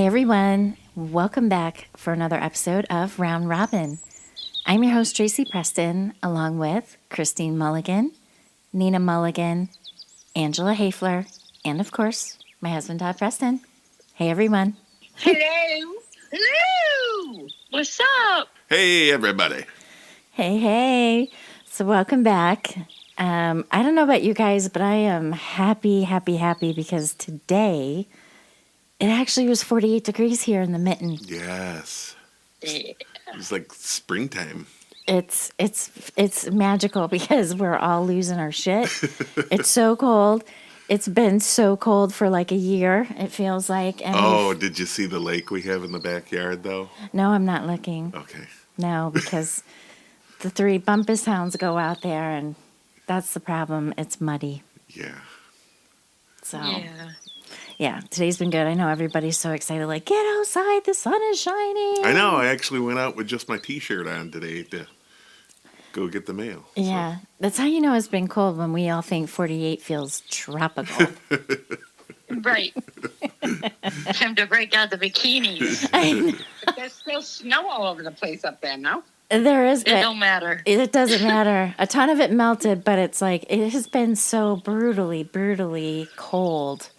Hey everyone, welcome back for another episode of Round Robin. I'm your host Tracy Preston, along with Christine Mulligan, Nina Mulligan, Angela Hafler, and of course, my husband Todd Preston. Hey everyone. Hello. Hello. What's up? Hey, everybody. Hey. So welcome back. I don't know about you guys, but I am happy because today it actually was 48 degrees here in the Mitten. Yes. Yeah. It's like springtime. It's magical because we're all losing our shit. It's so cold. It's been so cold for like a year, it feels like. And did you see the lake we have in the backyard, though? No, I'm not looking. Okay. No, because the three Bumpus hounds go out there, and that's the problem. It's muddy. Yeah. So, Yeah. yeah, today's been good. I know everybody's so excited, like, get outside, the sun is shining. I know. I actually went out with just my T-shirt on today to go get the mail. Yeah, that's how you know it's been cold, when we all think 48 feels tropical. Right. Time to break out the bikinis. But there's still snow all over the place up there, no? There is, It but don't matter. it doesn't matter. A ton of it melted, but it's like, it has been so brutally cold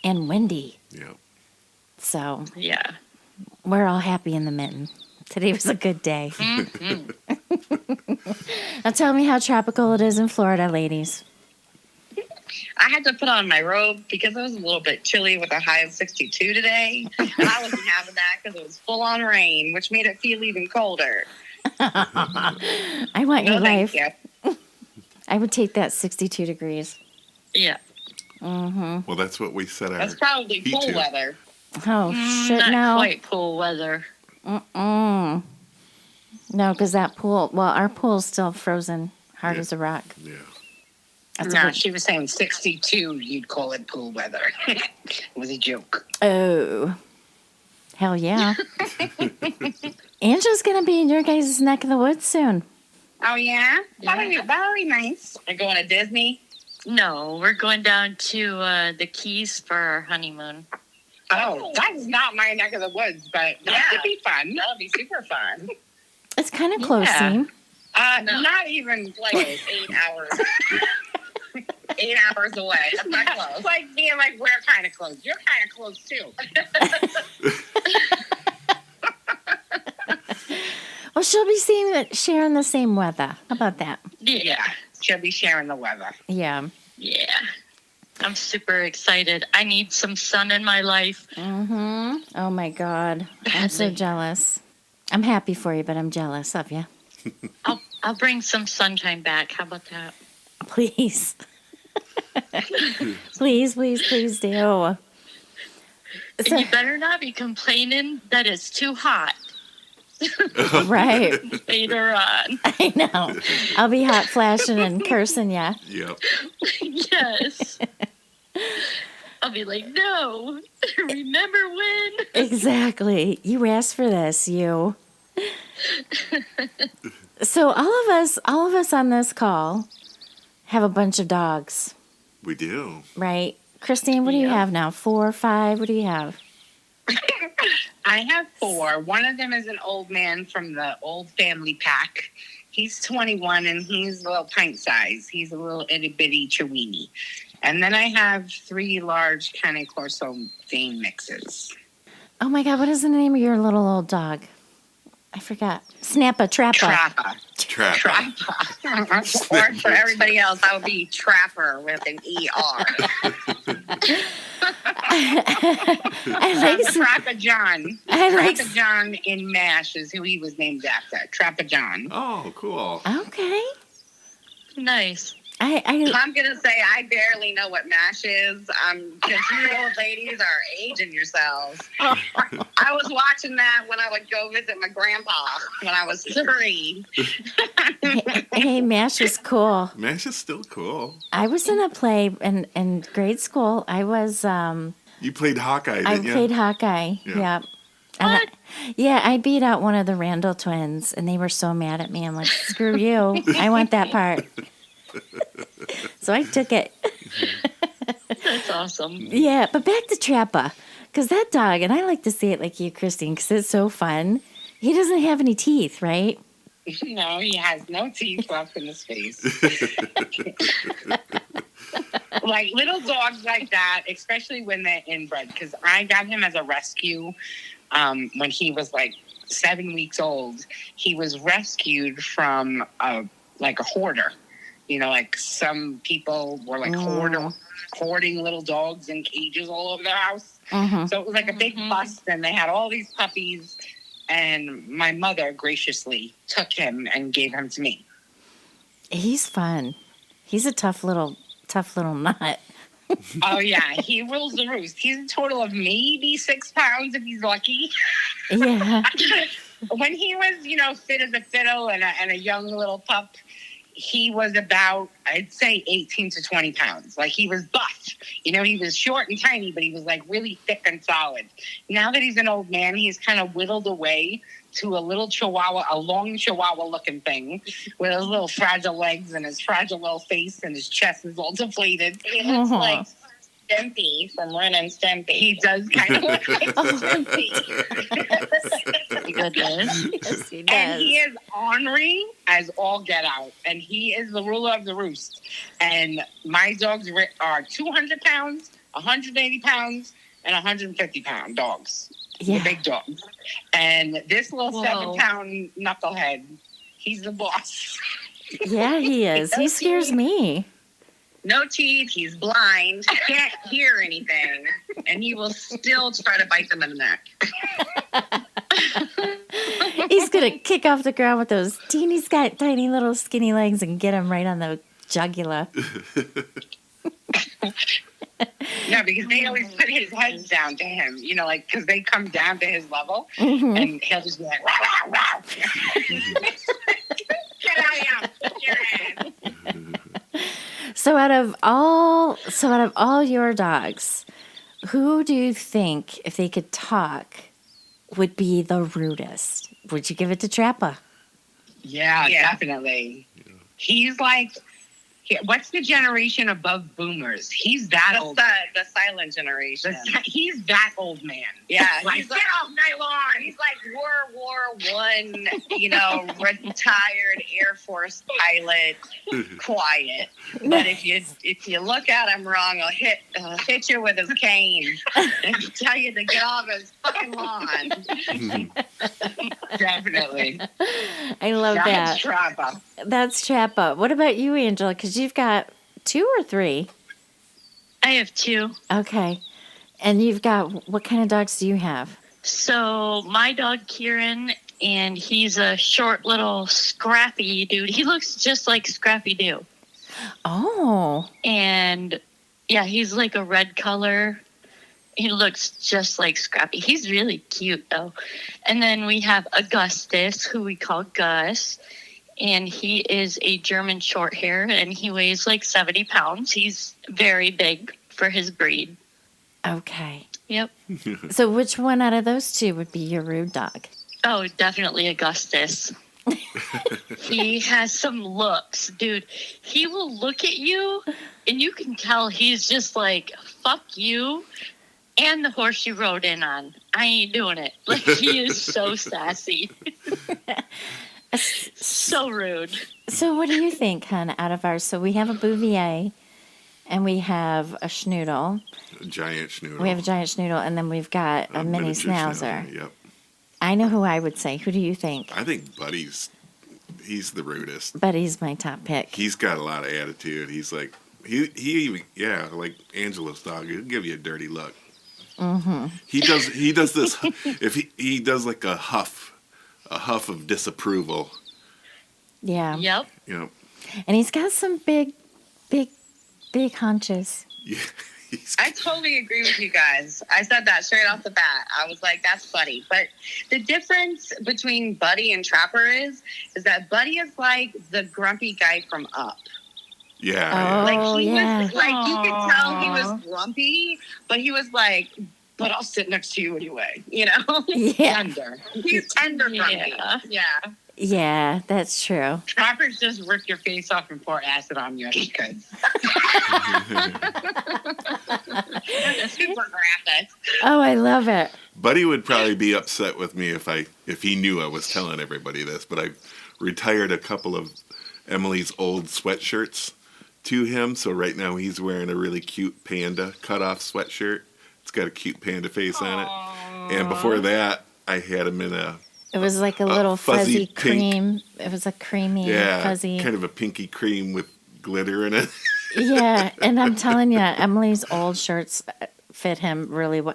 and windy. Yeah. So Yeah. we're all happy in the Mitten. Today was a good day. Mm-hmm. Now tell me how tropical it is in Florida, ladies. I had to put on my robe because it was a little bit chilly with a high of 62 today. And I wasn't having that because it was full on rain, which made it feel even colder. I want your No, life. thank you. I would take that 62 degrees. Yeah. Mm-hmm. Well, that's what we set our That's probably heat pool to. weather. Oh, shit, Not no. quite pool weather. Mm-mm. No, because that pool, well, our pool's still frozen, hard Yeah. as a rock. Yeah. That's a No, good- she was saying 62, you'd call it pool weather. It was a joke. Oh, hell yeah. Angela's going to be in your guys' neck of the woods soon. Oh, yeah? Yeah. That'll be nice. They're going to Disney? No, we're going down to the Keys for our honeymoon. Oh, that's not my neck of the woods, but that could be fun. That'll be super fun. It's kind of close, Yeah. see? No. Not even close. 8 hours. 8 hours away. That's not close. Like being like, we're kind of close. You're kind of close too. Well, she'll be sharing the same weather. How about that? Yeah. She'll be sharing the weather. Yeah. Yeah. I'm super excited. I need some sun in my life. Mm-hmm. Oh, my God. I'm so jealous. I'm happy for you, but I'm jealous of you. I'll bring some sunshine back. How about that? Please. please do. And So- you better not be complaining that it's too hot right. later on. I know. I'll be hot flashing and cursing ya. Yep. Yes. I'll be like, no. Remember when? Exactly. You asked for this, you. So all of us on this call have a bunch of dogs, We do. right? Christine, what do you Yeah. have now? 4 or 5? What do you have? I have 4. One of them is an old man from the old family pack. He's 21 and he's a little pint size. He's a little itty bitty Chiweenie. And then I have 3 large Cane Corso Dane mixes. Oh my God, what is the name of your little old dog? I forgot. Trappa. Trappa. Trap. Trappa. Or for everybody else, I would be Trapper with an ER. I like Trappa John. I like- Trappa John in MASH is who he was named after. Trappa John. Oh, cool. Okay. Nice. I I'm going to say I barely know what MASH is. Because you old ladies are aging yourselves. I was watching that when I would go visit my grandpa when I was 3. hey, MASH is cool. MASH is still cool. I was in a play in grade school. I was You played Hawkeye, I didn't you? played Hawkeye. Yeah. Yep. And I beat out one of the Randall twins, and they were so mad at me. I'm like, screw you. I want that part. So I took it. That's awesome. Yeah, but back to Trappa, Because that dog, and I like to see it like you, Christine, because it's so fun. He doesn't have any teeth, right? No, he has no teeth left in his face. Like little dogs like that, especially when they're inbred, because I got him as a rescue when he was like 7 weeks old. He was rescued from a hoarder. You know, like some people were like hoarding little dogs in cages all over their house. Mm-hmm. So it was like a big bust, and they had all these puppies. And my mother graciously took him and gave him to me. He's fun. He's a tough little nut. Oh, yeah. He rules the roost. He's a total of maybe 6 pounds if he's lucky. Yeah. When he was, fit as a fiddle and a young little pup, he was about, I'd say, 18 to 20 pounds. Like, he was buff. He was short and tiny, but he was, like, really thick and solid. Now that he's an old man, he's kind of whittled away to a little chihuahua, a long chihuahua-looking thing with his little fragile legs and his fragile little face, and his chest is all deflated. He looks like Stimpy from Ren and Stimpy. He does kind of look like Stimpy. Goodness. Yes, he does. And he is ornery as all get out. And he is the ruler of the roost. And my dogs are 200 pounds, 180 pounds, and 150-pound dogs. Yeah. The big dogs. And this little Whoa. 7-pound knucklehead, he's the boss. Yeah, he is. He scares me. No teeth, he's blind, can't hear anything, and he will still try to bite them in the neck. He's going to kick off the ground with those tiny little skinny legs and get him right on the jugular. No, because they always put his heads down to him, because they come down to his level, Mm-hmm. and he'll just be like, rah, rah, rah. Get out of here, your ass. So out of all your dogs, who do you think, if they could talk, would be the rudest? Would you give it to Trappa? Yeah, definitely. He's like, what's the generation above boomers? He's that old. The silent generation. He's that old man. Yeah, Like, he's get like, off my lawn. he's like World War I, retired Air Force pilot, quiet. But if you look at him wrong, he'll hit you with his cane and tell you to get off his fucking lawn. Definitely. I love That's that. Trappa. That's Trappa. What about you, Angela? Because you've got 2 or 3. I have 2. Okay. And you've got, what kind of dogs do you have? So my dog Kieran, and he's a short little scrappy dude. He looks just like Scrappy Doo. Oh. And yeah, he's like a red color. He looks just like Scrappy. He's really cute though. And then we have Augustus, who we call Gus. And he is a German short hair, and he weighs like 70 pounds. He's very big for his breed. Okay. Yep. So which one out of those 2 would be your rude dog? Oh, definitely Augustus. He has some looks, dude. He will look at you, and you can tell he's just like, fuck you and the horse you rode in on. I ain't doing it. Like, he is so sassy. So rude. So what do you think, hon, out of ours? So we have a Bouvier, and we have a Schnoodle. A giant schnoodle. We have a giant Schnoodle, and then we've got a mini miniature Schnauzer. Yep. I know who I would say. Who do you think? I think he's the rudest. Buddy's my top pick. He's got a lot of attitude. He's like, he even, like Angela's dog, he'll give you a dirty look. Mm-hmm. He does this, if he does like a huff of disapproval. Yeah. Yep. And he's got some big hunches. Yeah. I totally agree with you guys. I said that straight off the bat. I was like, that's Buddy. But the difference between Buddy and Trapper is that Buddy is like the grumpy guy from Up. Yeah. Like Oh, he yeah. was like, you could tell he was grumpy, but he was like, but I'll sit next to you anyway, Yeah. Tender. He's tender grumpy. Yeah. Yeah. Yeah, that's true. Trappers just rip your face off and pour acid on you if he could. Super graphic. Oh, I love it. Buddy would probably be upset with me if he knew I was telling everybody this, but I retired a couple of Emily's old sweatshirts to him, so right now he's wearing a really cute panda cutoff sweatshirt. It's got a cute panda face on it. And before that, I had him in It was like a little fuzzy fuzzy pink. cream. It was a creamy, fuzzy. kind of a pinky cream with glitter in it. Yeah, and I'm telling you, Emily's old shirts fit him really well.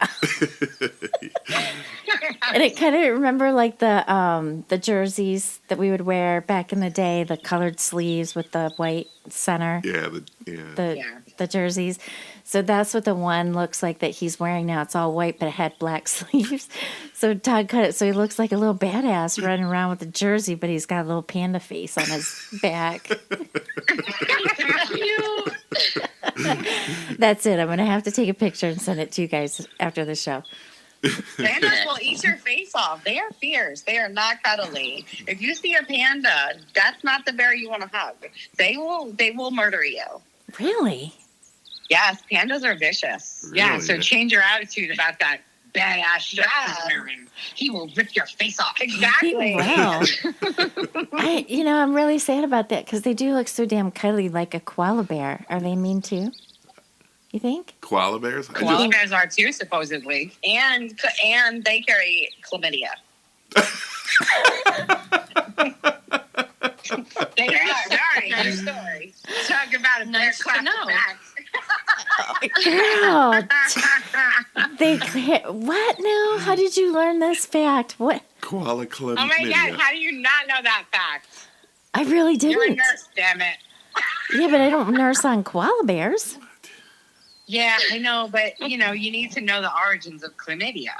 And it kind of remember like the jerseys that we would wear back in the day, the colored sleeves with the white center. The jerseys. So that's what the one looks like that he's wearing now. It's all white, but it had black sleeves. So Todd cut it so he looks like a little badass running around with the jersey, but he's got a little panda face on his back. That's it. I'm going to have to take a picture and send it to you guys after the show. Pandas will eat your face off. They are fierce. They are not cuddly. If you see a panda, that's not the bear you want to hug. They will murder you. Really? Yes, pandas are vicious. Really? Yeah, so change your attitude about that badass Yeah. He will rip your face off. Exactly. Wow. I'm really sad about that because they do look so damn cuddly like a koala bear. Are they mean too? You think? Koala bears? Koala bears are too, supposedly. And they carry chlamydia. They are. Sorry. True story. Talk about a Nice to bear know. Girl, what now? How did you learn this fact? What? Koala chlamydia. Oh my God, how do you not know that fact? I really You're a didn't. nurse, damn it. Yeah, but I don't nurse on koala bears. Yeah, I know, but you need to know the origins of chlamydia.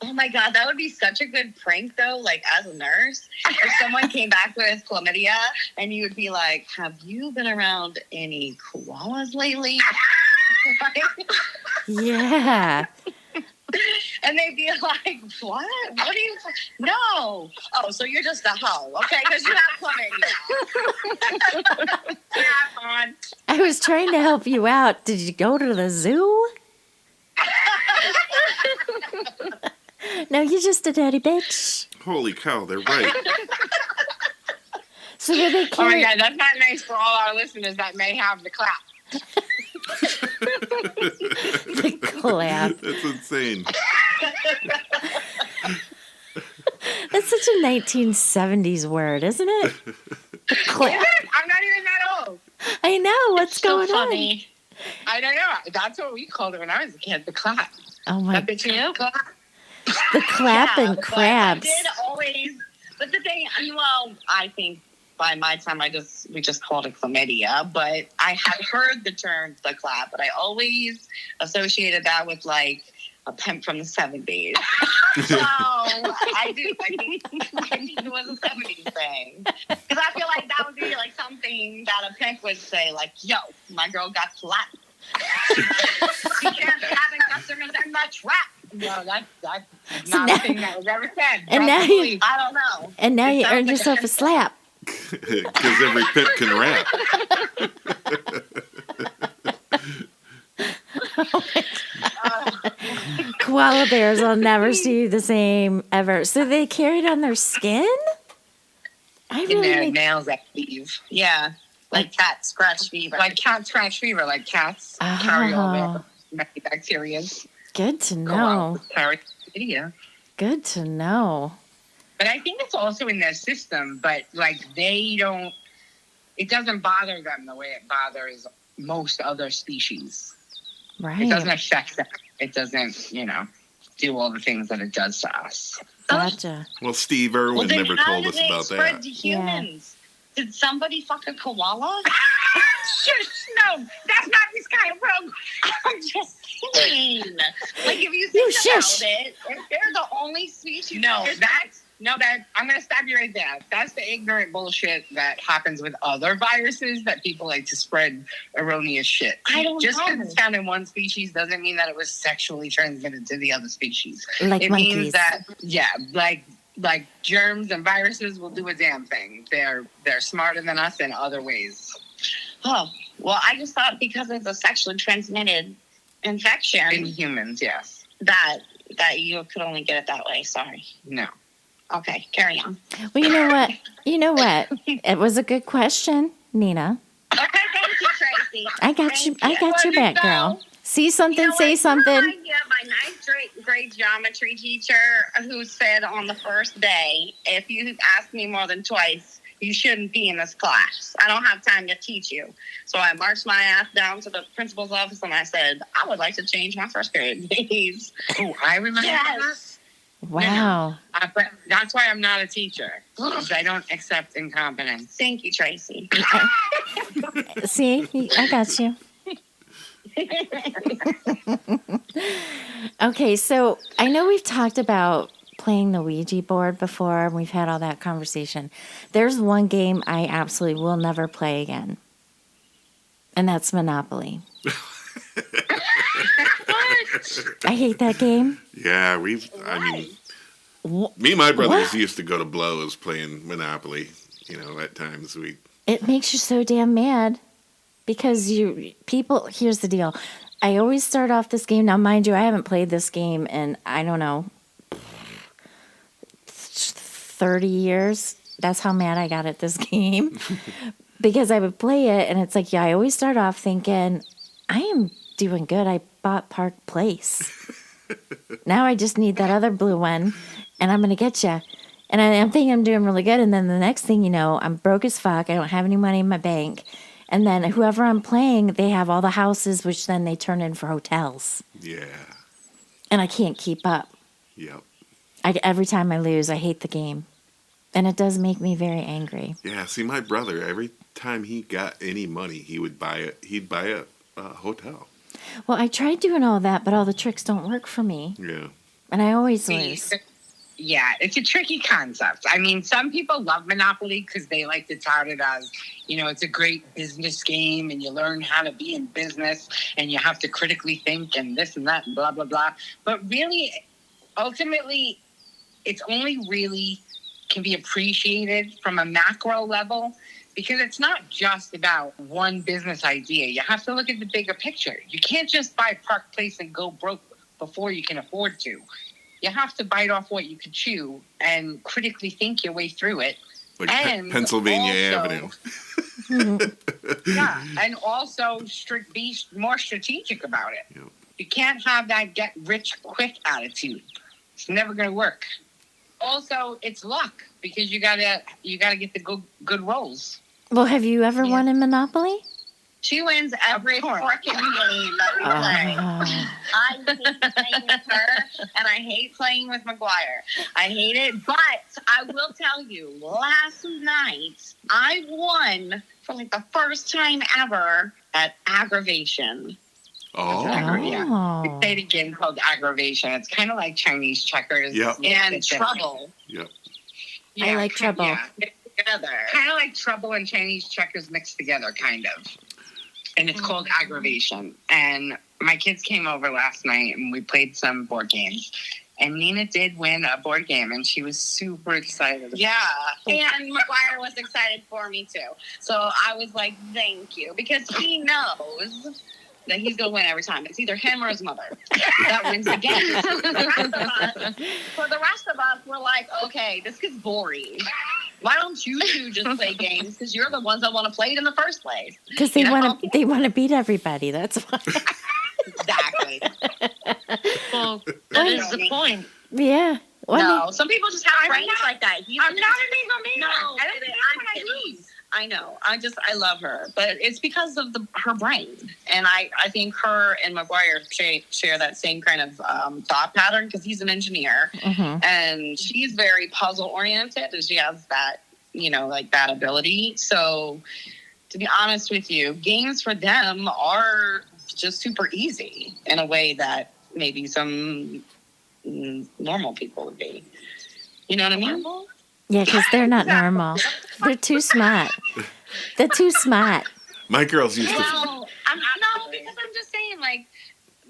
Oh my God, that would be such a good prank though, like as a nurse. If someone came back with chlamydia and you would be like, have you been around any koalas lately? Yeah. And they'd be like, what? What are you? No. Oh, so you're just a hoe. Okay, because you have chlamydia. Yeah, on. I was trying to help you out. Did you go to the zoo? No, you're just a dirty bitch. Holy cow, they're right. So did they Oh my carry? God, that's not nice for all our listeners that may have the clap. The clap. That's insane. That's such a 1970s word, isn't it? Clap. I'm not even that old. I know. What's So going funny. I don't know. That's what we called it when I was a kid, the clap. on? Oh my! That bitch is clap. The clap and but crabs. I did always, but the thing, I think by my time we just called it chlamydia, but I had heard the term the clap, but I always associated that with like a pimp from the 70s. So I think it was a 70s thing. Because I feel like that would be like something that a pimp would say, like, yo, my girl got slapped. She can't have customers in the trap. No, that's So not now- a thing that was ever said. And now Probably. I don't know. And now It you sounds earned like yourself a slap. Because every pimp can rap. Koala bears will never see the same ever. So they carry it on their skin? I in really their need- nails, I believe. Yeah. Like cat scratch fever. Like cat scratch fever, like cats carry all Oh. their bacteria. Good to Go out know. with chlamydia. Good to know. But I think it's also in their system, but like it doesn't bother them the way it bothers most other species. It doesn't Right. affect them. It doesn't, do all the things that it does to us. Gotcha. Well, Steve Irwin then never how told did us it about spread that. to humans? Did somebody fuck a koala? Shush, no, that's not this kind of program. I'm just saying. Like, if you You think shush. about it, if they're the only species. I'm going to stop you right there. That's the ignorant bullshit that happens with other viruses that people like to spread erroneous shit. I don't Just know. because it's found in one species doesn't mean that it was sexually transmitted to the other species. Like It monkeys. means that, like germs and viruses will do a damn thing. They're smarter than us in other ways. Oh, well, I just thought because it's a sexually transmitted infection In humans, yes. that you could only get it that way. Sorry. No. Okay, carry on. Well, you know what? It was a good question, Nina. Okay, thank you, Tracy. I got you. Thank I got your Let back, it go. girl. See something, You know say what? something. You know, my ninth grade geometry teacher who said on the first day, if you ask me more than twice, you shouldn't be in this class. I don't have time to teach you. So I marched my ass down to the principal's office and I said, I would like to change my first grade, please. Oh, I remember that. Yes. Wow. But that's why I'm not a teacher. 'Cause I don't accept incompetence. Thank you, Tracy. See, I got you. Okay, so I know we've talked about playing the Ouija board before, and we've had all that conversation. There's one game I absolutely will never play again, and that's Monopoly. I hate that game. Yeah, I mean, me and my brothers used to go to blows playing Monopoly. You know, at times It makes you so damn mad because here's the deal. I always start off this game. Now, mind you, I haven't played this game in, I don't know, 30 years. That's how mad I got at this game. Because I would play it, and it's like, I always start off thinking, I am doing good. I bought Park Place. Now I just need that other blue one, and I'm going to get you. And I'm thinking I'm doing really good, and then the next thing you know, I'm broke as fuck. I don't have any money in my bank. And then whoever I'm playing, they have all the houses, which then they turn in for hotels. yeah, And I can't keep up. yep. Every time I lose, I hate the game. And it does make me very angry. Yeah, see, my brother, every time he got any money, he'd buy a hotel. Well, I tried doing all that, but all the tricks don't work for me. Yeah. And I always lose. Yeah, it's a tricky concept. I mean, some people love Monopoly because they like to tout it as, it's a great business game and you learn how to be in business and you have to critically think and this and that and blah, blah, blah. But really, ultimately, it's only really can be appreciated from a macro level because it's not just about one business idea. You have to look at the bigger picture. You can't just buy Park Place and go broke before you can afford to. You have to bite off what you can chew and critically think your way through it. Like And Pennsylvania also- Avenue. Yeah, and also be more strategic about it. Yep. You can't have that get rich quick attitude. It's never going to work. Also, it's luck because you gotta get the good rolls. Well, have you ever won in Monopoly? She wins every Of course. freaking game that we play. Oh. I hate playing with her, and I hate playing with McGuire. I hate it, but I will tell you, last night, I won for like the first time ever at Aggravation. Oh, Oh. Say it again, called aggravation. It's kind of like Chinese checkers. Yep. And It's Trouble. yep. I like Trouble. Yeah. Together. Kind of like Trouble and Chinese checkers mixed together, kind of. And it's called aggravation. And my kids came over last night and we played some board games. And Nina did win a board game and she was super excited. Yeah, and McGuire was excited for me too. So I was like, thank you, because he knows that he's going to win every time. It's either him or his mother that wins the game. For the rest of us, we're like, okay, this gets boring. Why don't you two just play games? Because you're the ones that want to play it in the first place. Because they want to beat everybody. That's why. Exactly. Well, that is the point. Yeah. No, some people just have friends like that. I'm not an egometer. No, I don't think I'm when I kidding. lose. I know. I love her, but it's because of her brain, and I think her and McGuire share that same kind of thought pattern because he's an engineer, and she's very puzzle oriented, and she has that like that ability. So, to be honest with you, games for them are just super easy in a way that maybe some normal people would be. You know what I mean? Yeah, because they're not normal. They're too smart. They're too smart. My girls used to. Well, because I'm just saying, like,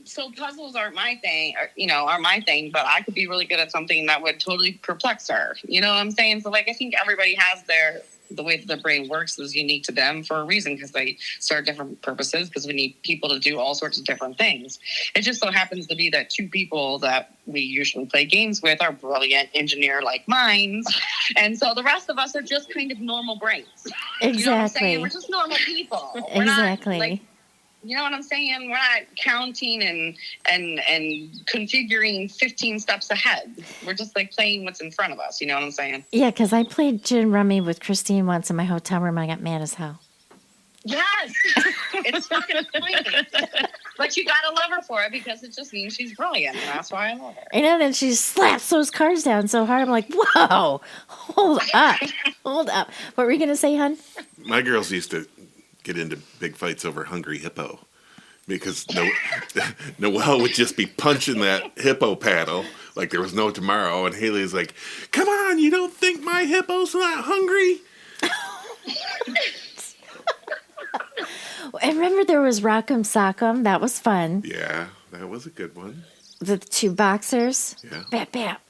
so puzzles aren't my thing, are my thing, but I could be really good at something that would totally perplex her. You know what I'm saying? So, like, I think everybody has the way that the brain works is unique to them for a reason, because they serve different purposes, because we need people to do all sorts of different things. It just so happens to be that two people that we usually play games with are brilliant engineer-like minds, and so the rest of us are just kind of normal brains. You know what I'm saying? Exactly. We're just normal people. We're Exactly. not, like, you know what I'm saying? We're not counting and configuring 15 steps ahead. We're just like playing what's in front of us. You know what I'm saying? Yeah, because I played gin rummy with Christine once in my hotel room. I got mad as hell. Yes, it's fucking funny. But you gotta love her for it, because it just means she's brilliant, and that's why I love her. I know, then she slaps those cards down so hard. I'm like, whoa, hold up, hold up. What were you going to say, hon? My girls used to get into big fights over Hungry Hippo because Noelle would just be punching that hippo paddle like there was no tomorrow, and Haley's like, "Come on, you don't think my hippo's not hungry?" I remember there was Rock'em Sock'em. That was fun. Yeah, that was a good one. The two boxers. Yeah. Bap, bap.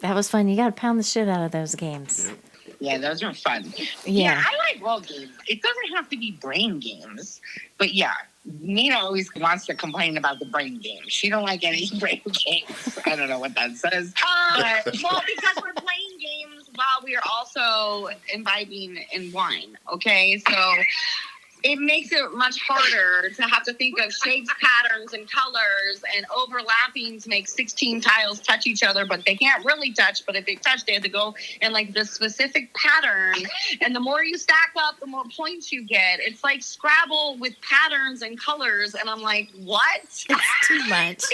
That was fun. You got to pound the shit out of those games. Yep. Yeah, those are fun. Yeah. I like role games. It doesn't have to be brain games, but yeah, Nina always wants to complain about the brain games. She don't like any brain games. I don't know what that says. Well, because we're playing games while we are also imbibing in wine. Okay, so it makes it much harder to have to think of shapes, patterns, and colors and overlapping to make 16 tiles touch each other, but they can't really touch. But if they touch, they have to go in like this specific pattern. And the more you stack up, the more points you get. It's like Scrabble with patterns and colors. And I'm like, what? It's too much.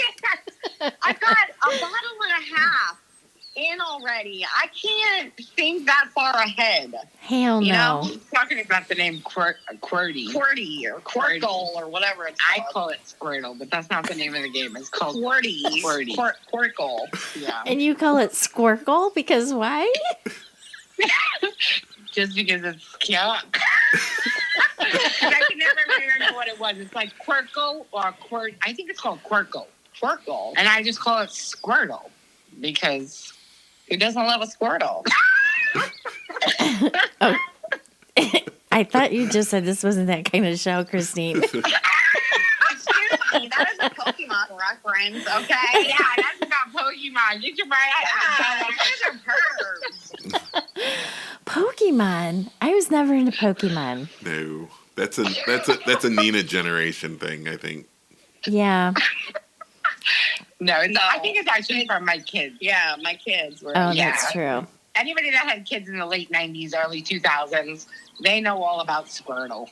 I've got a bottle and a half in already. I can't think that far ahead. Hell You no. know? Talking about the name QWERTY. QWERTY or Quirkle or whatever it's I called. call it Squirtle, but that's not the name of the game. It's called QWERTY. QWERTY. Quirkle. Yeah. And you call it Squirkle because why? Just because it's cute. I can never remember what it was. It's like Quirkle or Quirt. I think it's called Quirkle. Quirkle. And I just call it Squirtle because who doesn't love a Squirtle? I thought you just said this wasn't that kind of show, Christine. Excuse me, that is a Pokemon reference, okay? Yeah, that's about Pokemon. Get your mind out. Those are pervs. Pokemon. I was never into Pokemon. No, that's a Nina generation thing, I think. Yeah. No, No. I think it's actually from my kids. Yeah, my kids were. Oh, Yeah. that's true. Anybody that had kids in the late 90s, early 2000s, they know all about Squirtle.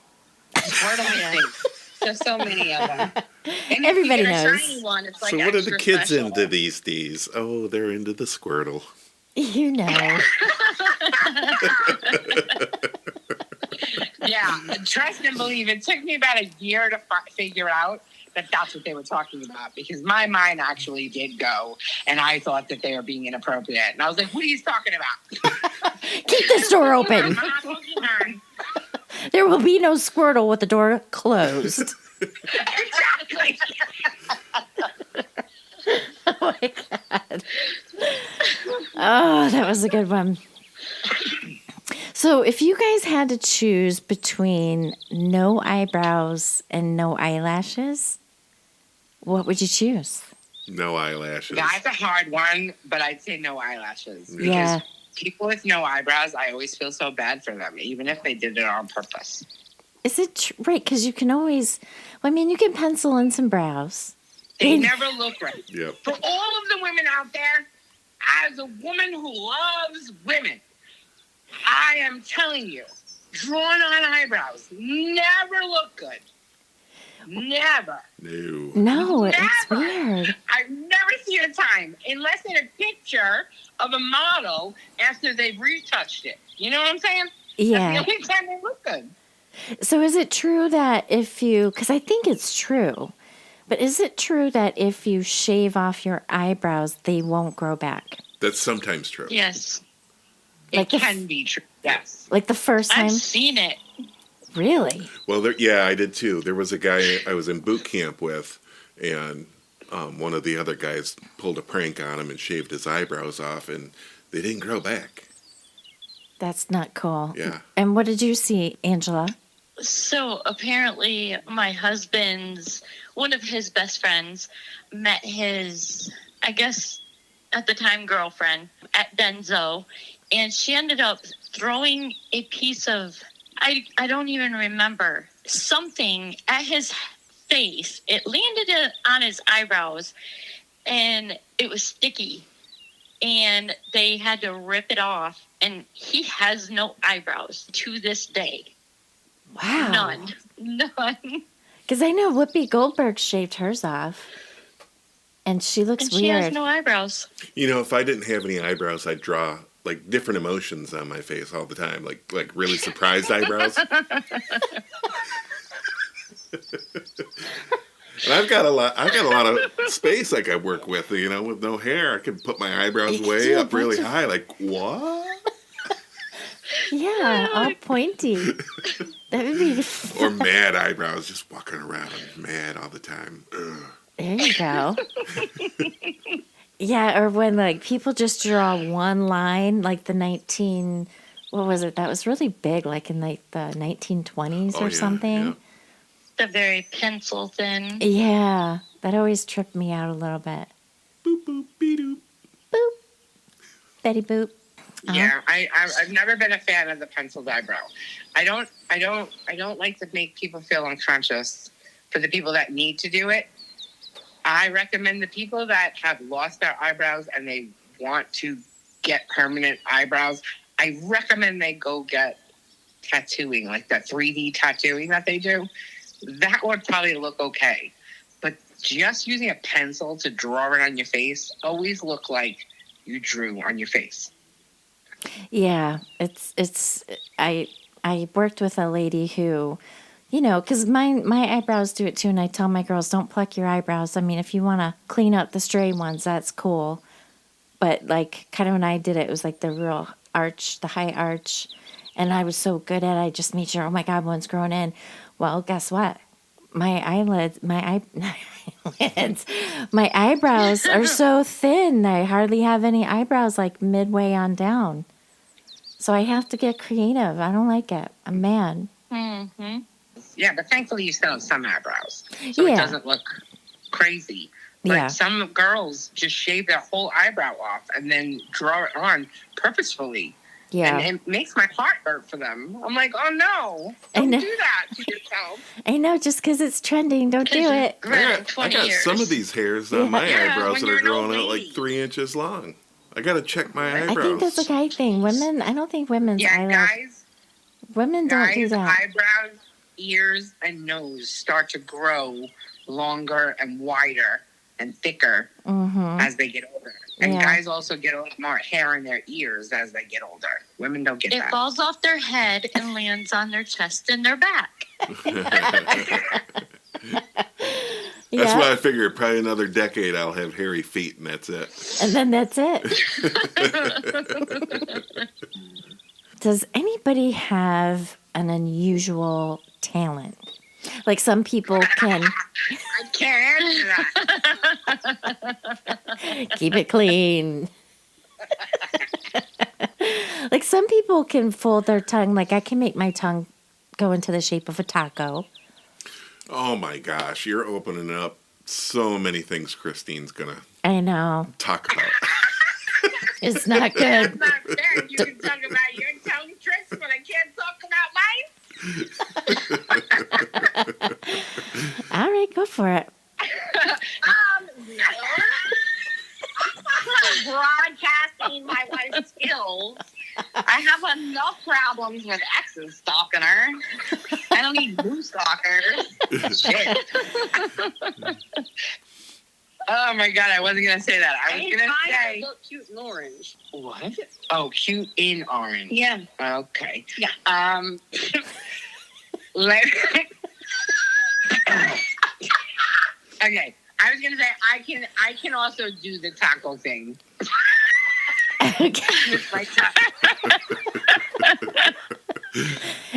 Squirtle is big. There's so many of them. And Everybody if you get a knows. shiny one, it's like So what are the extra kids special. into these days? Oh, they're into the Squirtle. You know. Yeah, trust and believe. It took me about a year to figure out that that's what they were talking about, because my mind actually did go, and I thought that they were being inappropriate. And I was like, what are you talking about? Keep this door open. Pokemon. There will be no Squirtle with the door closed. Exactly. Oh my God. Oh, that was a good one. So if you guys had to choose between no eyebrows and no eyelashes, what would you choose? No eyelashes. That's a hard one, but I'd say no eyelashes. Because Yeah. people with no eyebrows, I always feel so bad for them, even if they did it on purpose. Is it right? Because you can always, well, I mean, you can pencil in some brows. They never look right. Yep. For all of the women out there, as a woman who loves women, I am telling you, drawn on eyebrows never look good. Never. No. No, it's Never. weird. I've never seen a time, unless in a picture of a model after they've retouched it. You know what I'm saying? Yeah. That's the only time they look good. So is it true that if you, because I think it's true, but is it true that if you shave off your eyebrows, they won't grow back? That's sometimes true. Yes. Like it if- can be true. Yes. Like the first time? I've seen it. Really? Well, yeah, I did too. There was a guy I was in boot camp with, and one of the other guys pulled a prank on him and shaved his eyebrows off, and they didn't grow back. That's not cool. Yeah. And what did you see, Angela? So apparently, my husband's one of his best friends met his, I guess, at the time girlfriend at Denzo, and she ended up throwing a piece of, I don't even remember, something at his face. It landed on his eyebrows, and it was sticky, and they had to rip it off, and he has no eyebrows to this day. Wow. None. Because I know Whoopi Goldberg shaved hers off. And she looks And she weird. has no eyebrows. You know, if I didn't have any eyebrows, I'd draw like different emotions on my face all the time, like really surprised eyebrows. And I've got a lot of space I can work with. You know, with no hair, I can put my eyebrows You can way do a up really bunch of- high. Like what? Yeah, all pointy. That would be... Or mad eyebrows, just walking around mad all the time. Ugh. There you go. Yeah, or when like people just draw one line, like what was it? That was really big, like in like the 1920s or something. Yeah. The very pencil thin. Yeah, that always tripped me out a little bit. Boop boop beep doop. Boop. Betty boop. Yeah, I've never been a fan of the penciled eyebrow. I don't like to make people feel unconscious. For the people that need to do it, I recommend the people that have lost their eyebrows and they want to get permanent eyebrows. I recommend they go get tattooing, like that 3D tattooing that they do. That would probably look okay. But just using a pencil to draw it on your face always look like you drew on your face. Yeah, I worked with a lady who, you know, because my eyebrows do it too, and I tell my girls, don't pluck your eyebrows. I mean, if you want to clean up the stray ones, that's cool. But like, kind of when I did it, it was like the real arch, the high arch, and I was so good at it, I just made sure, oh my God, one's growing in. Well, guess what? My eyebrows are so thin. I hardly have any eyebrows like midway on down. So I have to get creative. I don't like it. I'm mad. Mm-hmm. Yeah, but thankfully you still have some eyebrows. So Yeah. it doesn't look crazy. But Yeah. some girls just shave their whole eyebrow off and then draw it on purposefully. Yeah. And it makes my heart hurt for them. I'm like, oh no, I don't know. do that to yourself. I know, just because it's trending, don't do it. I 20 got years. some of these hairs on my Yeah, eyebrows when that you're are an old growing out like lady. 3 inches long. I gotta check my I eyebrows. think that's a guy thing. Women, I don't think women's Yeah, eyelash. Women don't do guys' that. eyebrows, ears, and nose start to grow longer and wider and thicker Mm-hmm. as they get older. And Yeah. guys also get a lot more hair in their ears as they get older. Women don't get It that. falls off their head and lands on their chest and their back. That's Yeah. why I figure probably another decade I'll have hairy feet and that's it. And then that's it. Does anybody have an unusual talent? Like some people can I can't answer that. keep it clean. Like some people can fold their tongue. Like I can make my tongue go into the shape of a taco. Oh my gosh, you're opening up so many things Christine's gonna I know. talk about. It's not That's good. not fair. You can talk about your tongue tricks, but I can't talk about mine. All right, go for it. No. Broadcasting my wife's skills. I have enough problems with exes stalking her. I don't need new stalkers. Shit. Oh my God, I wasn't gonna say that. I was gonna say look cute in orange. what? Oh, cute in orange. Yeah. Okay. Yeah. Let- okay. I was gonna say I can also do the taco thing. Okay. With my taco.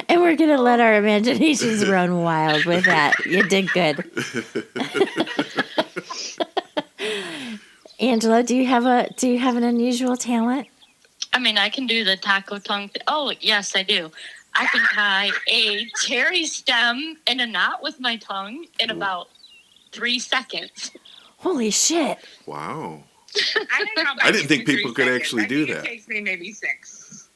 And we're gonna let our imaginations run wild with that. You did good. Angela, do you have an unusual talent? I mean, I can do the taco tongue. Oh, yes, I do. I can tie a cherry stem in a knot with my tongue in about 3 seconds. Holy shit. Wow. I didn't think people could actually do that. It takes me maybe 6.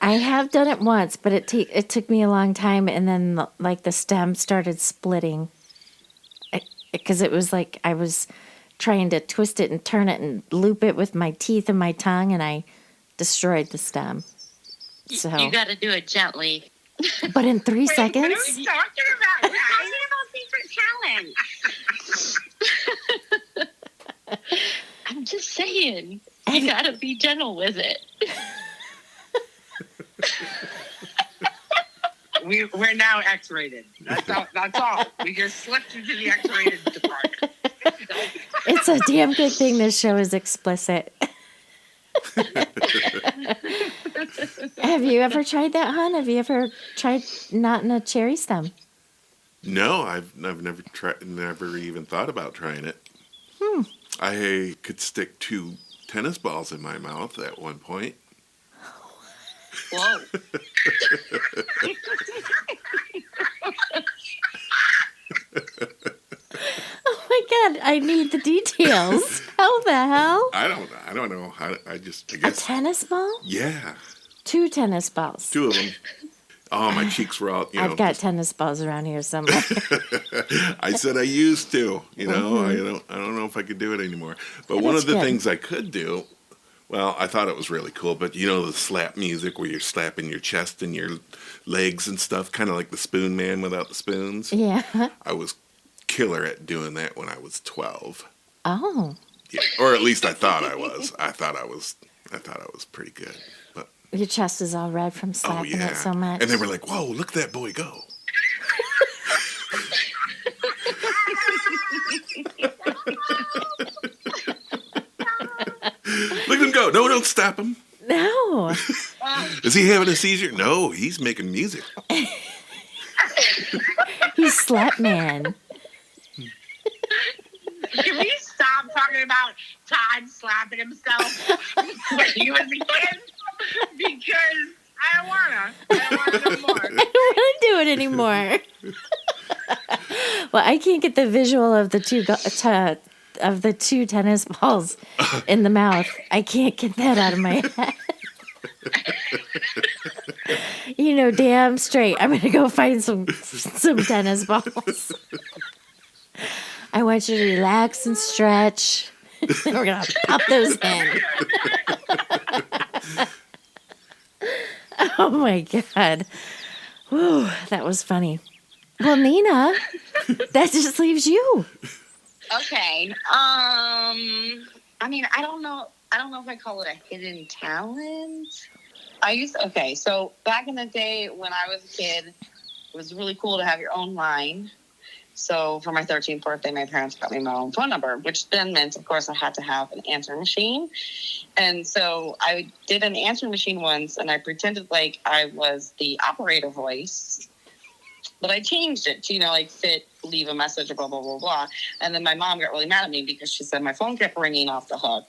I have done it once, but it took me a long time, and then like the stem started splitting because it was like I was trying to twist it and turn it and loop it with my teeth and my tongue, and I destroyed the stem. So You got to do it gently. but in 3 seconds? What are we talking about? I need about secret talent. I'm just saying. You got to be gentle with it. We're now X-rated. That's all. We just slipped into the X-rated department. It's a damn good thing this show is explicit. Have you ever tried that, hon? Have you ever tried knotting a cherry stem? No, I've never even thought about trying it. I could stick 2 tennis balls in my mouth at one point. Whoa. Oh my God, I need the details. How the hell? I don't know. I A guess. tennis ball? Yeah, 2 tennis balls. 2 of them. Oh, my cheeks were out. I've got tennis balls around here somewhere. I said I used to. I don't know if I could do it anymore. But one That's of the good. things I could do. Well, I thought it was really cool, but the slap music where you're slapping your chest and your legs and stuff, kind of like the Spoon Man without the spoons. Yeah. I was killer at doing that when I was 12. Oh. Yeah, or at least I thought I was. I thought I was pretty good. But Your chest is all red from oh slapping yeah, it so much. and they were like, "Whoa, look at that boy go!" Look at him go! No, don't stop him. No. Is he having a seizure? No, he's making music. He's Slap Man. Can we stop talking about Todd slapping himself when he was a kid? Because I don't want to no more. I don't want to do it anymore. Well, I can't get the visual of the two tennis balls in the mouth. I can't get that out of my head. Damn straight. I'm gonna go find some tennis balls. I want you to relax and stretch. We're gonna pop those in. Oh my God. Whew, that was funny. Well, Nina, that just leaves you. Okay. I mean, I don't know if I call it a hidden talent. So back in the day when I was a kid, it was really cool to have your own line. So for my 13th birthday, my parents got me my own phone number, which then meant, of course, I had to have an answering machine. And so I did an answering machine once, and I pretended like I was the operator voice. But I changed it to, sit, leave a message, blah, blah, blah, blah. And then my mom got really mad at me because she said my phone kept ringing off the hook.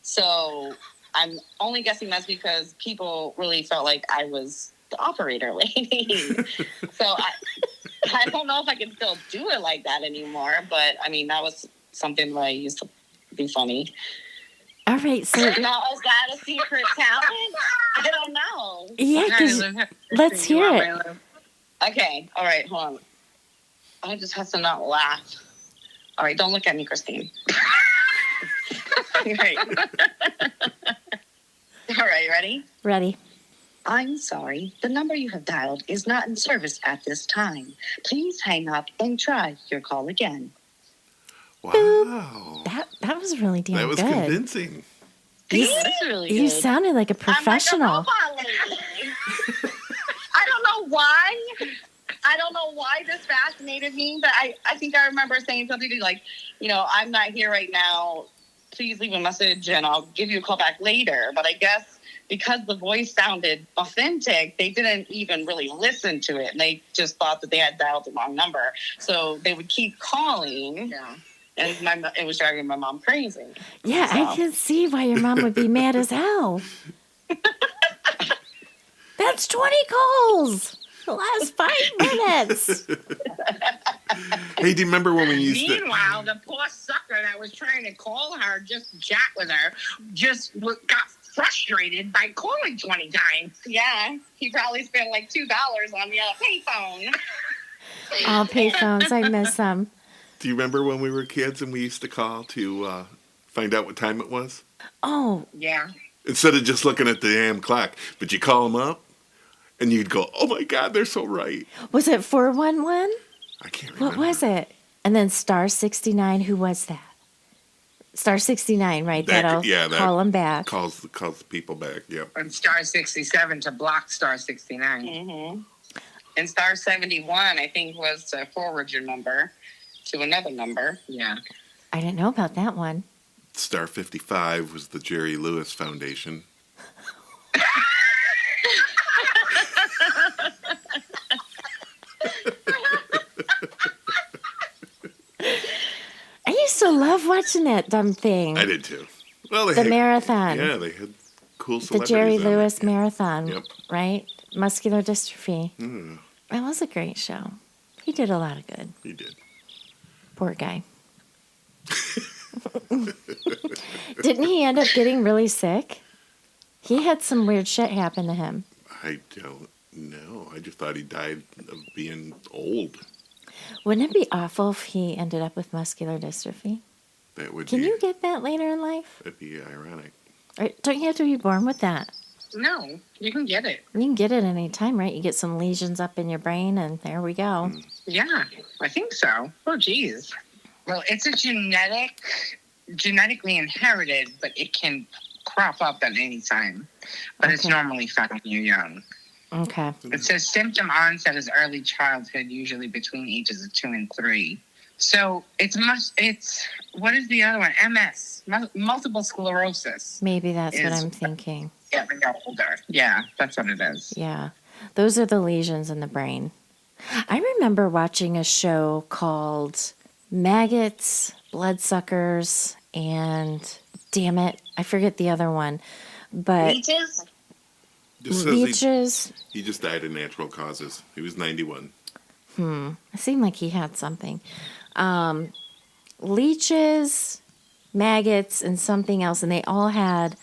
So I'm only guessing that's because people really felt like I was the operator lady. So I don't know if I can still do it like that anymore. But, I mean, that was something that I used to be funny. All right, so Now, is that a secret talent? I don't know. yeah, 'cause let's hear it. Okay. All right. Hold on. I just have to not laugh. All right. Don't look at me, Christine. All right. All right. Ready? Ready. I'm sorry. The number you have dialed is not in service at this time. Please hang up and try your call again. Wow, That was really damn that was good. convincing. That's really good. You sounded like a professional. I'm like a robot lady. I don't know why. I don't know why this fascinated me, but I think I remember saying something like, I'm not here right now. Please leave a message and I'll give you a call back later. But I guess because the voice sounded authentic, they didn't even really listen to it. And they just thought that they had dialed the wrong number. So they would keep calling. Yeah. And it was driving my mom crazy. Yeah, So. I can see why your mom would be mad as hell. That's 20 calls. The last 5 minutes. Hey, do you remember when we used to? Meanwhile, the poor sucker that was trying to call her, just to chat with her, just got frustrated by calling 20 times. Yeah, he probably spent like $2 on the payphone. All payphones, I miss them. Do you remember when we were kids and we used to call to find out what time it was? Oh, Yeah. Instead of just looking at the damn clock. But you call them up, and you'd go, oh, my God, they're so right. was it 411? I can't remember. What was it? And then star 69, who was that? Star 69, right? That'll that call them back. Calls the people back, yep. And star 67 to block star 69. Mm-hmm. And star 71, I think, was to forward your number to another number. Yeah. I didn't know about that one. Star 55 was the Jerry Lewis Foundation. I used to love watching that dumb thing. I did too. Well, The marathon. Yeah, they had cool The celebrities Jerry on it. Lewis Marathon, Yep. right? Muscular dystrophy. Mm, That was a great show. He did a lot of good. he did. Poor guy. Didn't he end up getting really sick? He had some weird shit happen to him. I don't know. I just thought he died of being old. Wouldn't it be awful if he ended up with muscular dystrophy? That would Can be. you get that later in life? That'd be ironic. Or don't you have to be born with that? No, you can get it. You can get it any time, right? You get some lesions up in your brain, and there we go. Yeah, I think so. Oh, geez. Well, it's a genetically inherited, but it can crop up at any time. But it's Okay. normally found when you're young. Okay. It says symptom onset is early childhood, usually between ages of 2 and 3. So it's what is the other one? MS, multiple sclerosis. Maybe that's what Is- I'm thinking. Yeah, when you're older. Yeah, that's what it is. Yeah. Those are the lesions in the brain. I remember watching a show called Maggots, Bloodsuckers, and damn it, I forget the other one. But Leeches? Just says leeches. he just died of natural causes. He was 91. It seemed like he had something. Leeches, maggots, and something else, and they all had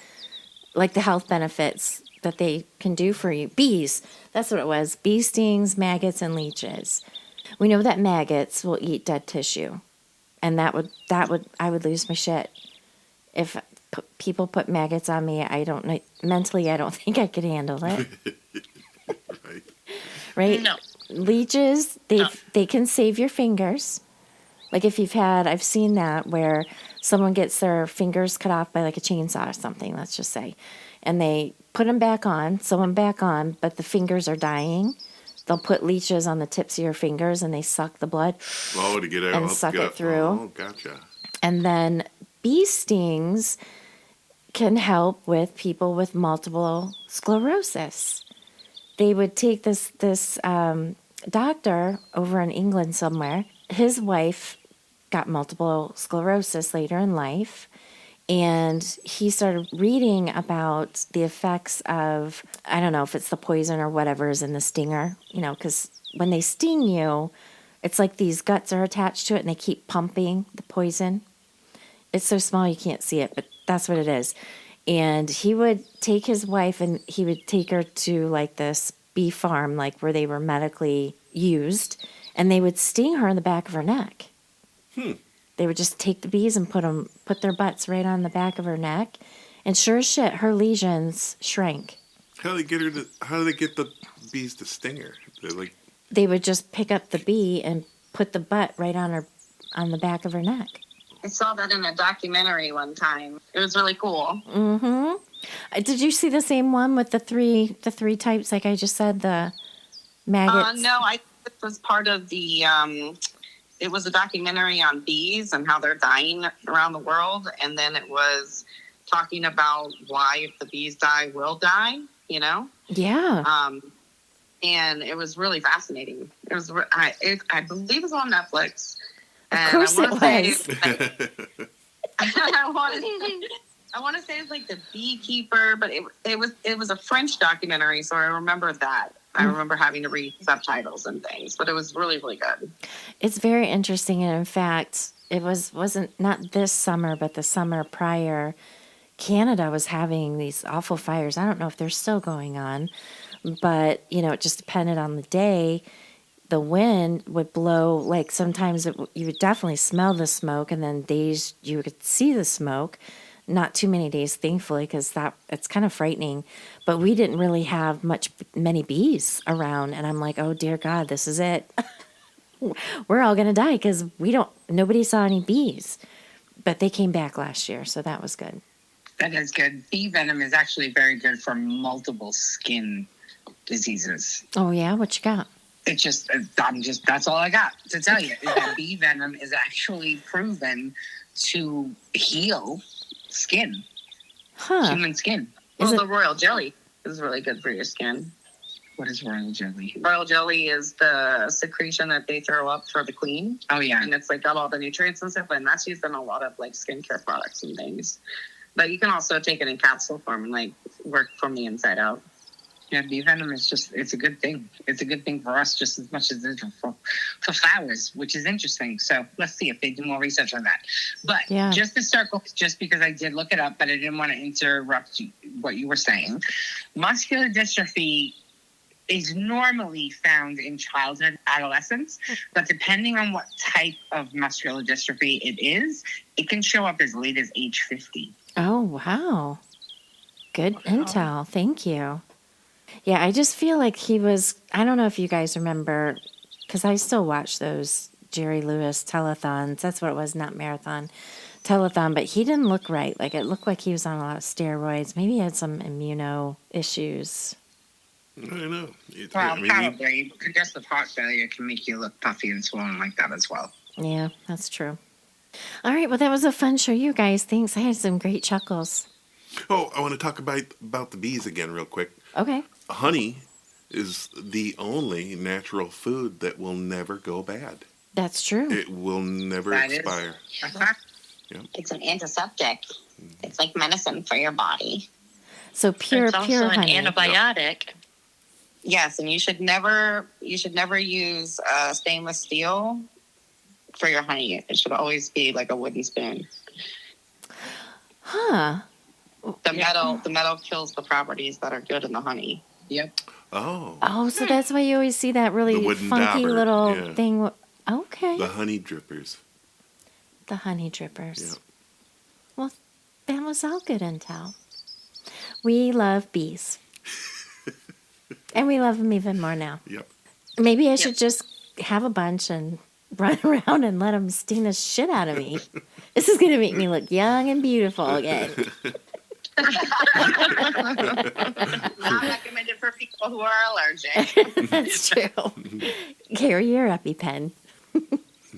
like the health benefits that they can do for you. Bees, that's what it was. Bee stings, maggots, and leeches. We know that maggots will eat dead tissue, and that would I would lose my shit if people put maggots on me. I don't know mentally. I don't think I could handle it. Right? Right? No. Leeches, they can save your fingers. Like if you've had, I've seen that where someone gets their fingers cut off by like a chainsaw or something, let's just say, and they put them back on, sew them back on, but the fingers are dying. They'll put leeches on the tips of your fingers and they suck the blood Oh, to get out. and suck it through. Oh, gotcha. And then bee stings can help with people with multiple sclerosis. They would take this doctor over in England somewhere. His wife got multiple sclerosis later in life, and he started reading about the effects of, I don't know if it's the poison or whatever is in the stinger, because when they sting you, it's like these guts are attached to it and they keep pumping the poison. It's so small you can't see it, but that's what it is. And he would take his wife and he would take her to like this bee farm, like where they were medically used, and they would sting her in the back of her neck. They would just take the bees and put their butts right on the back of her neck, and sure as shit, her lesions shrank. How do they get the bees to sting her? They would just pick up the bee and put the butt right on the back of her neck. I saw that in a documentary one time. It was really cool. Mm-hmm. Did you see the same one with the three types, like I just said, the maggots? No, I think it was part of the, it was a documentary on bees and how they're dying around the world. And then it was talking about why if the bees die, we'll die, Yeah. And it was really fascinating. It was, I believe it's on Netflix. And course I it wanna say was. I want to say it's like The Beekeeper, but it was a French documentary, so I remember that. I remember having to read subtitles and things, but it was really, really good. It's very interesting, and in fact, it wasn't not this summer, but the summer prior. Canada was having these awful fires. I don't know if they're still going on, but it just depended on the day. The wind would blow, like sometimes you would definitely smell the smoke, and then days you could see the smoke. Not too many days, thankfully, because it's kind of frightening. But we didn't really have many bees around, and I'm like, oh dear God, this is it. We're all gonna die because nobody saw any bees, but they came back last year, so that was good. That is good. Bee venom is actually very good for multiple skin diseases. Oh yeah, what you got? That's all I got to tell you. Is that bee venom is actually proven to heal skin, human skin. The royal jelly is really good for your skin. What is royal jelly? Royal jelly is the secretion that they throw up for the queen. Oh yeah, and it's like got all the nutrients and stuff, and that's used in a lot of like skincare products and things. But you can also take it in capsule form and like work from the inside out. Yeah, bee venom is it's a good thing. It's a good thing for us just as much as it is for flowers, which is interesting. So let's see if they do more research on that. But just to circle, just because I did look it up, but I didn't want to interrupt what you were saying. Muscular dystrophy is normally found in childhood, adolescence, but depending on what type of muscular dystrophy it is, it can show up as late as age 50. Oh, wow. Good intel. Thank you. Yeah, I just feel like I don't know if you guys remember, because I still watch those Jerry Lewis telethons. That's what it was, not marathon, telethon, but he didn't look right. Like, it looked like he was on a lot of steroids. Maybe he had some immuno issues. I don't know. Probably. Congestive heart failure can make you look puffy and swollen like that as well. Yeah, that's true. All right, well, that was a fun show, you guys. Thanks. I had some great chuckles. Oh, I want to talk about the bees again real quick. Okay. Honey is the only natural food that will never go bad. That's true. It will never expire. Yep. It's an antiseptic. It's like medicine for your body. So pure honey. An antibiotic. Yes, and you should never use stainless steel for your honey. It should always be like a wooden spoon. Huh. The metal kills the properties that are good in the honey. Yep. Oh, so that's why you always see that really funky dauber, little thing. Okay. The honey drippers. The honey drippers. Yep. Well, that was all good intel. We love bees. And we love them even more now. Yep. Maybe I should just have a bunch and run around and let them sting the shit out of me. This is going to make me look young and beautiful again. Not recommended for people who are allergic. That's true. Carry your EpiPen.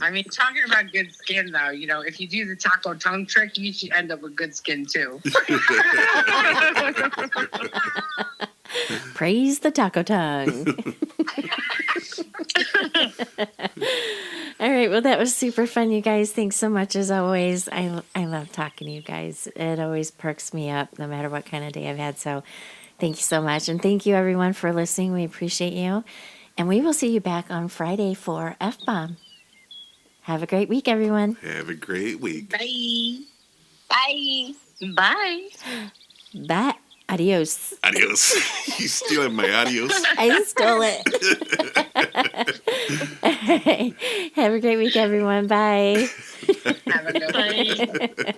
I mean, talking about good skin, though, if you do the taco tongue trick, you should end up with good skin, too. Praise the taco tongue. All right. Well, that was super fun, you guys. Thanks so much, as always. I love talking to you guys. It always perks me up, no matter what kind of day I've had. So thank you so much. And thank you, everyone, for listening. We appreciate you. And we will see you back on Friday for F-Bomb. Have a great week, everyone. Have a great week. Bye. Bye. Bye. Bye. Adios. Adios. You stealing my adios? I stole it. All right. Have a great week, everyone. Bye. Have a good one. Bye.